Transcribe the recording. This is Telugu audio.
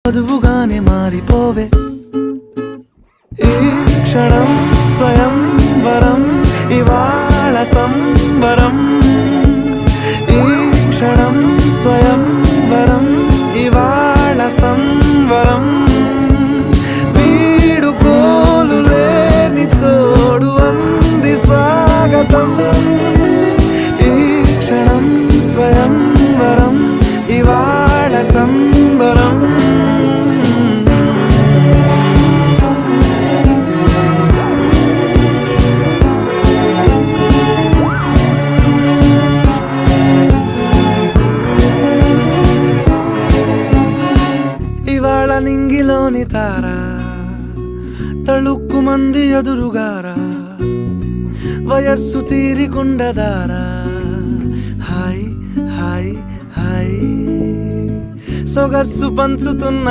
వధువుగానే మారిపోవే ఈ క్షణం స్వయం వరం ఇవాళ సంబరం ఈ క్షణం స్వయం వరం ఇవాళ సంవరం వీడుకోలు లేని తోడు అంది స్వాగతం ఈ క్షణం స్వయం వరం ఇవాళ సంబరం ఇవాళ నింగిలోని తారా తళుక్కు మంది ఎదురుగారా వయస్సు తీరికుండదారా హాయ్ హాయ్ హాయ్ సొగస్సు పంచుతున్న